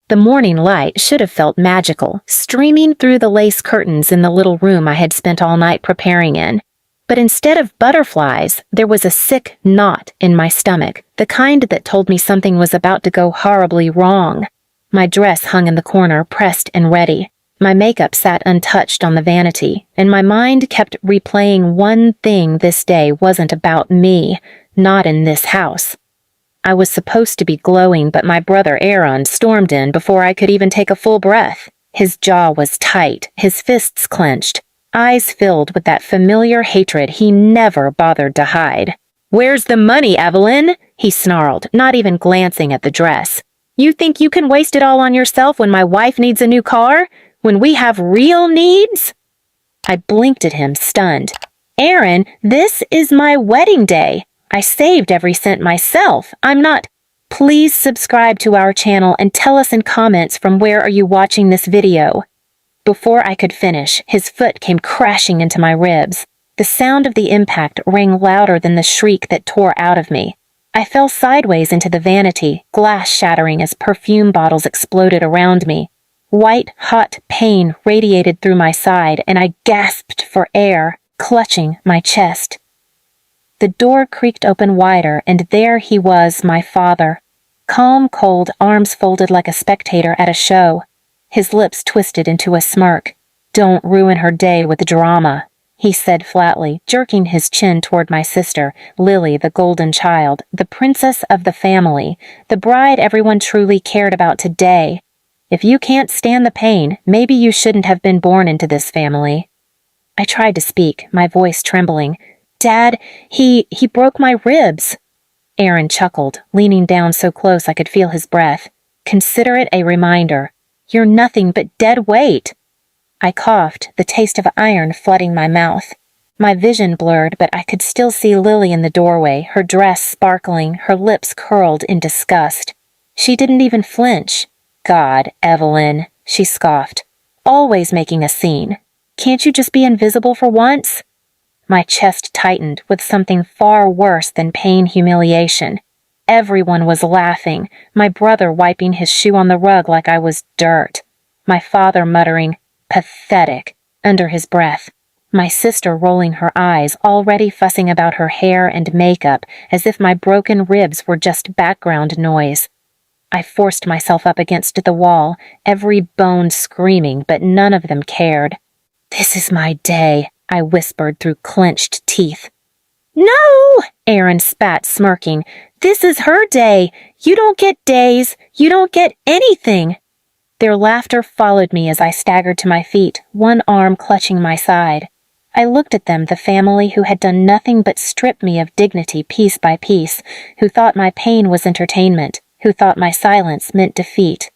The morning light should have felt magical, streaming through the lace curtains in the little room I had spent all night preparing in. But instead of butterflies, there was a sick knot in my stomach, the kind that told me something was about to go horribly wrong. My dress hung in the corner, pressed and ready. My makeup sat untouched on the vanity, and my mind kept replaying one thing this day wasn't about me, not in this house. I was supposed to be glowing, but my brother Aaron stormed in before I could even take a full breath. His jaw was tight, his fists clenched, eyes filled with that familiar hatred he never bothered to hide. "Where's the money, Evelyn?" he snarled, not even glancing at the dress. "You think you can waste it all on yourself when my wife needs a new car? When we have real needs?" I blinked at him, stunned. "Aaron, this is my wedding day. I saved every cent myself. I'm not—" "Please subscribe to our channel and tell us in comments from where are you watching this video." Before I could finish, his foot came crashing into my ribs. The sound of the impact rang louder than the shriek that tore out of me. I fell sideways into the vanity, glass shattering as perfume bottles exploded around me. White, hot pain radiated through my side, and I gasped for air, clutching my chest. The door creaked open wider, and there he was, my father. Calm, cold, arms folded like a spectator at a show. His lips twisted into a smirk. "Don't ruin her day with drama," he said flatly, jerking his chin toward my sister, Lily, the golden child, the princess of the family, the bride everyone truly cared about today. "If you can't stand the pain, maybe you shouldn't have been born into this family." I tried to speak, my voice trembling. "Dad, he broke my ribs." Aaron chuckled, leaning down so close I could feel his breath. "Consider it a reminder. You're nothing but dead weight." I coughed, the taste of iron flooding my mouth. My vision blurred, but I could still see Lily in the doorway, her dress sparkling, her lips curled in disgust. She didn't even flinch. "God, Evelyn," she scoffed. "Always making a scene. Can't you just be invisible for once?" My chest tightened with something far worse than pain humiliation. Everyone was laughing, my brother wiping his shoe on the rug like I was dirt. My father muttering, "Pathetic," under his breath. My sister rolling her eyes, already fussing about her hair and makeup, as if my broken ribs were just background noise. I forced myself up against the wall, every bone screaming, but none of them cared. "This is my day," I whispered through clenched teeth. "No!" Aaron spat, smirking. "This is her day. You don't get days. You don't get anything." Their laughter followed me as I staggered to my feet, one arm clutching my side. I looked at them, the family who had done nothing but strip me of dignity piece by piece, who thought my pain was entertainment, who thought my silence meant defeat.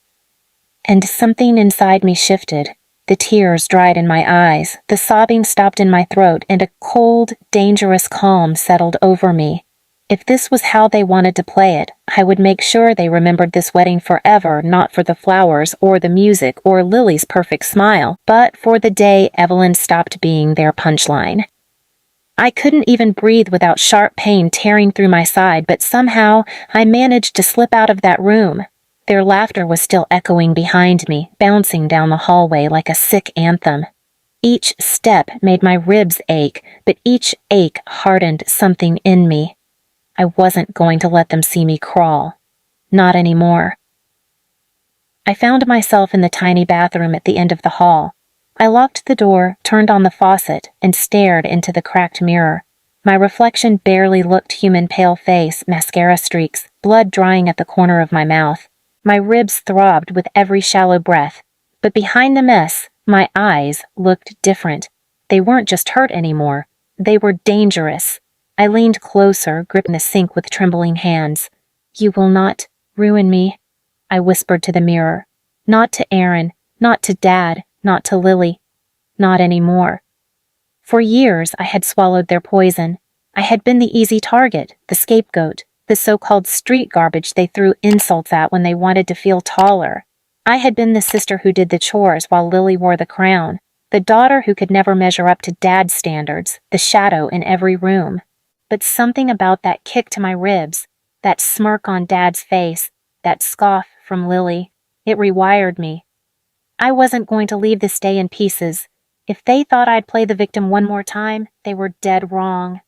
And something inside me shifted. The tears dried in my eyes, the sobbing stopped in my throat, and a cold, dangerous calm settled over me. If this was how they wanted to play it, I would make sure they remembered this wedding forever, not for the flowers or the music or Lily's perfect smile, but for the day Evelyn stopped being their punchline. I couldn't even breathe without sharp pain tearing through my side, but somehow I managed to slip out of that room. Their laughter was still echoing behind me, bouncing down the hallway like a sick anthem. Each step made my ribs ache, but each ache hardened something in me. I wasn't going to let them see me crawl. Not anymore. I found myself in the tiny bathroom at the end of the hall. I locked the door, turned on the faucet, and stared into the cracked mirror. My reflection barely looked human, pale face, mascara streaks, blood drying at the corner of my mouth. My ribs throbbed with every shallow breath, but behind the mess, my eyes looked different. They weren't just hurt anymore. They were dangerous. I leaned closer, gripping the sink with trembling hands. "You will not ruin me," I whispered to the mirror. Not to Aaron, not to Dad, not to Lily. Not anymore. For years, I had swallowed their poison. I had been the easy target, the scapegoat, the so-called street garbage they threw insults at when they wanted to feel taller. I had been the sister who did the chores while Lily wore the crown, the daughter who could never measure up to Dad's standards, the shadow in every room. But something about that kick to my ribs, that smirk on Dad's face, that scoff from Lily, It rewired me. I wasn't going to leave this day in pieces. If they thought I'd play the victim one more time, they were dead wrong.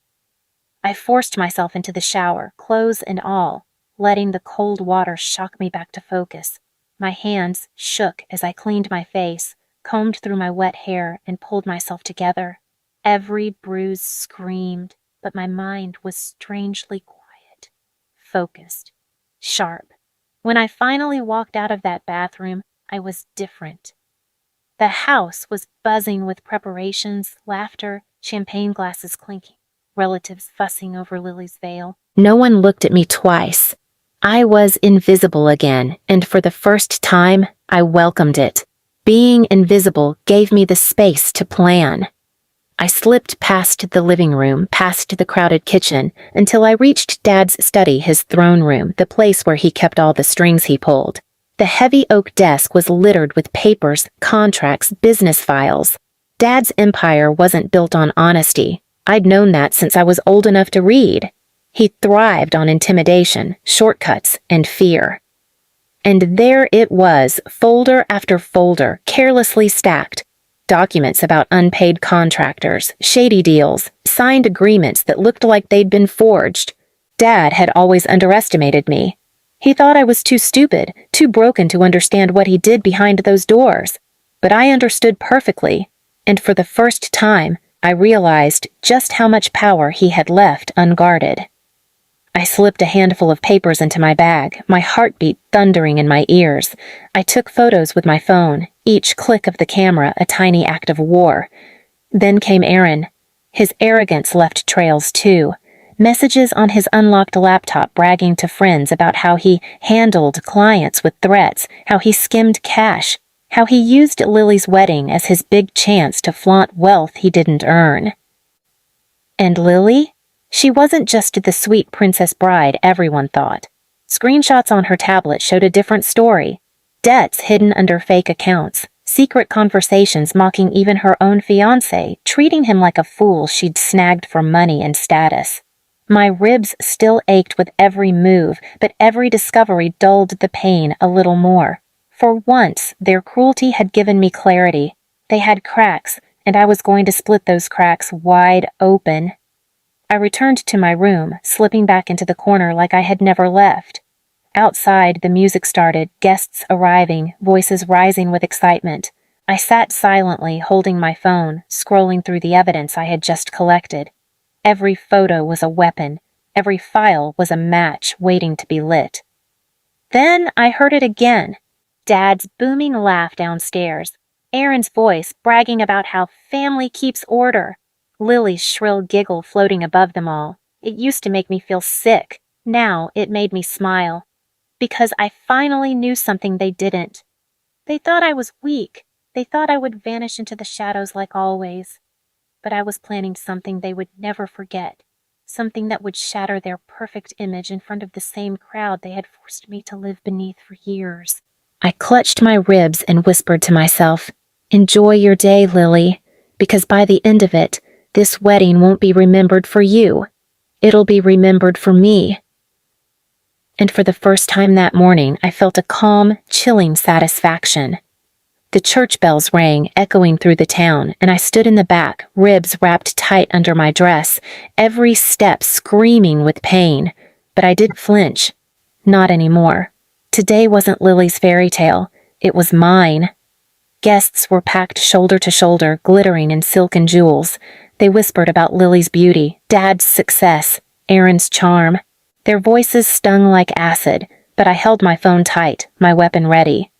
I forced myself into the shower, clothes and all, letting the cold water shock me back to focus. My hands shook as I cleaned my face, combed through my wet hair, and pulled myself together. Every bruise screamed, but my mind was strangely quiet, focused, sharp. When I finally walked out of that bathroom, I was different. The house was buzzing with preparations, laughter, champagne glasses clinking, relatives fussing over Lily's veil. No one looked at me twice. I was invisible again, and for the first time, I welcomed it. Being invisible gave me the space to plan. I slipped past the living room, past the crowded kitchen, until I reached Dad's study, his throne room, the place where he kept all the strings he pulled. The heavy oak desk was littered with papers, contracts, business files. Dad's empire wasn't built on honesty. I'd known that since I was old enough to read. He thrived on intimidation, shortcuts, and fear. And there it was, folder after folder, carelessly stacked. Documents about unpaid contractors, shady deals, signed agreements that looked like they'd been forged. Dad had always underestimated me. He thought I was too stupid, too broken to understand what he did behind those doors. But I understood perfectly, and for the first time, I realized just how much power he had left unguarded. I slipped a handful of papers into my bag, my heartbeat thundering in my ears. I took photos with my phone, each click of the camera a tiny act of war. Then came Aaron. His arrogance left trails too. Messages on his unlocked laptop bragging to friends about how he handled clients with threats, how he skimmed cash, how he used Lily's wedding as his big chance to flaunt wealth he didn't earn. And Lily? She wasn't just the sweet princess bride everyone thought. Screenshots on her tablet showed a different story. Debts hidden under fake accounts, secret conversations mocking even her own fiancé, treating him like a fool she'd snagged for money and status. My ribs still ached with every move, but every discovery dulled the pain a little more. For once, their cruelty had given me clarity. They had cracks, and I was going to split those cracks wide open. I returned to my room, slipping back into the corner like I had never left. Outside, the music started, guests arriving, voices rising with excitement. I sat silently, holding my phone, scrolling through the evidence I had just collected. Every photo was a weapon. Every file was a match waiting to be lit. Then I heard it again. Dad's booming laugh downstairs. Aaron's voice bragging about how family keeps order. Lily's shrill giggle floating above them all. It used to make me feel sick. Now it made me smile. Because I finally knew something they didn't. They thought I was weak. They thought I would vanish into the shadows like always. But I was planning something they would never forget. Something that would shatter their perfect image in front of the same crowd they had forced me to live beneath for years. I clutched my ribs and whispered to myself, "Enjoy your day, Lily, because by the end of it, this wedding won't be remembered for you. It'll be remembered for me." And for the first time that morning, I felt a calm, chilling satisfaction. The church bells rang, echoing through the town, and I stood in the back, ribs wrapped tight under my dress, every step screaming with pain. But I didn't flinch. Not anymore. Today wasn't Lily's fairy tale. It was mine. Guests were packed shoulder to shoulder, glittering in silk and jewels. They whispered about Lily's beauty, Dad's success, Aaron's charm. Their voices stung like acid, but I held my phone tight, my weapon ready.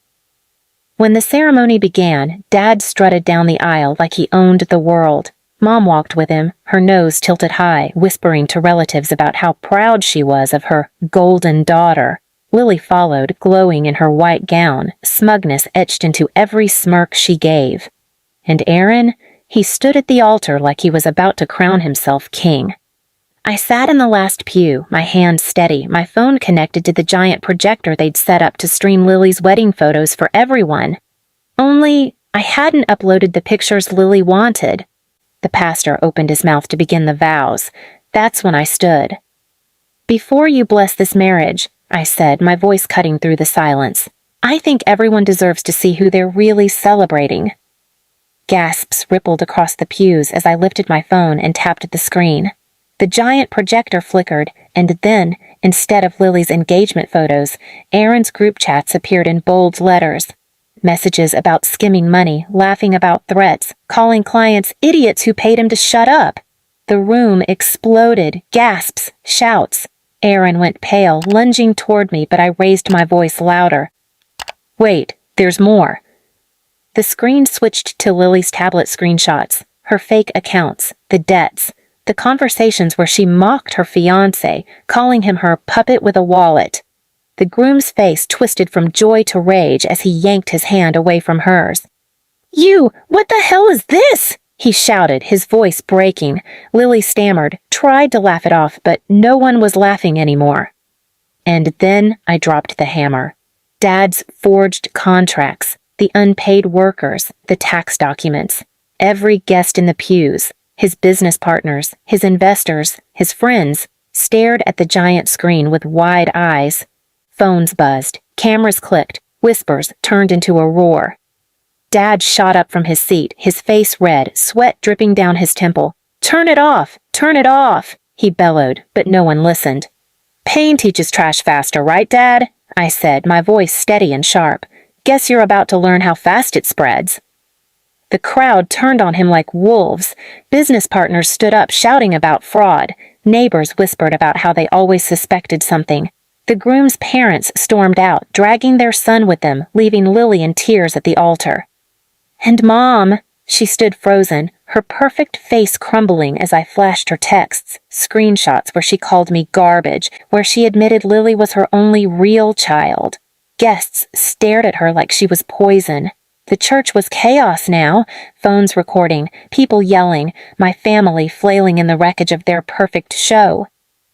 When the ceremony began, Dad strutted down the aisle like he owned the world. Mom walked with him, her nose tilted high, whispering to relatives about how proud she was of her golden daughter. Lily followed, glowing in her white gown, smugness etched into every smirk she gave. And Aaron? He stood at the altar like he was about to crown himself king. I sat in the last pew, my hand steady, my phone connected to the giant projector they'd set up to stream Lily's wedding photos for everyone. Only, I hadn't uploaded the pictures Lily wanted. The pastor opened his mouth to begin the vows. That's when I stood. "Before you bless this marriage," I said, my voice cutting through the silence, I think everyone deserves to see who they're really celebrating." Gasps rippled across the pews as I lifted my phone and tapped the screen. The giant projector flickered, and then, instead of Lily's engagement photos, Aaron's group chats appeared in bold letters. Messages about skimming money, laughing about threats, calling clients idiots who paid him to shut up. The room exploded, gasps, shouts. Aaron went pale, lunging toward me, but I raised my voice louder. "Wait, there's more." The screen switched to Lily's tablet screenshots, her fake accounts, the debts, the conversations where she mocked her fiancé, calling him her puppet with a wallet. The groom's face twisted from joy to rage as he yanked his hand away from hers. "You, what the hell is this?" he shouted, his voice breaking. Lily stammered, tried to laugh it off, but no one was laughing anymore. And then I dropped the hammer. Dad's forged contracts, the unpaid workers, the tax documents, every guest in the pews, his business partners, his investors, his friends, stared at the giant screen with wide eyes. Phones buzzed, cameras clicked, whispers turned into a roar. Dad shot up from his seat, his face red, sweat dripping down his temple. "Turn it off! Turn it off!" he bellowed, but no one listened. "Pain teaches trash faster, right, Dad?" I said, my voice steady and sharp. "Guess you're about to learn how fast it spreads." The crowd turned on him like wolves. Business partners stood up shouting about fraud. Neighbors whispered about how they always suspected something. The groom's parents stormed out, dragging their son with them, leaving Lily in tears at the altar. And Mom, she stood frozen, her perfect face crumbling as I flashed her texts, screenshots where she called me garbage, where she admitted Lily was her only real child. Guests stared at her like she was poison. The church was chaos now, phones recording, people yelling, my family flailing in the wreckage of their perfect show.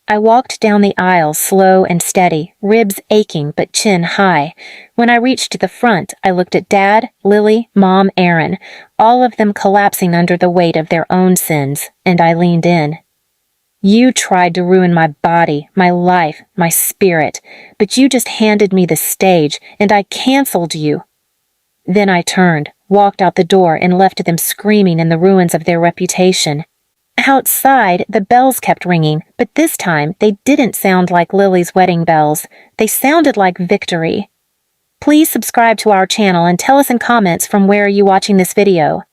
I walked down the aisle slow and steady, ribs aching but chin high. When I reached the front, I looked at Dad, Lily, Mom, Aaron, all of them collapsing under the weight of their own sins, and I leaned in. "You tried to ruin my body, my life, my spirit, but you just handed me the stage, and I canceled you." Then I turned, walked out the door, and left them screaming in the ruins of their reputation. Outside, the bells kept ringing, but this time they didn't sound like Lily's wedding bells. They sounded like victory. Please subscribe to our channel and tell us in comments from where are you watching this video.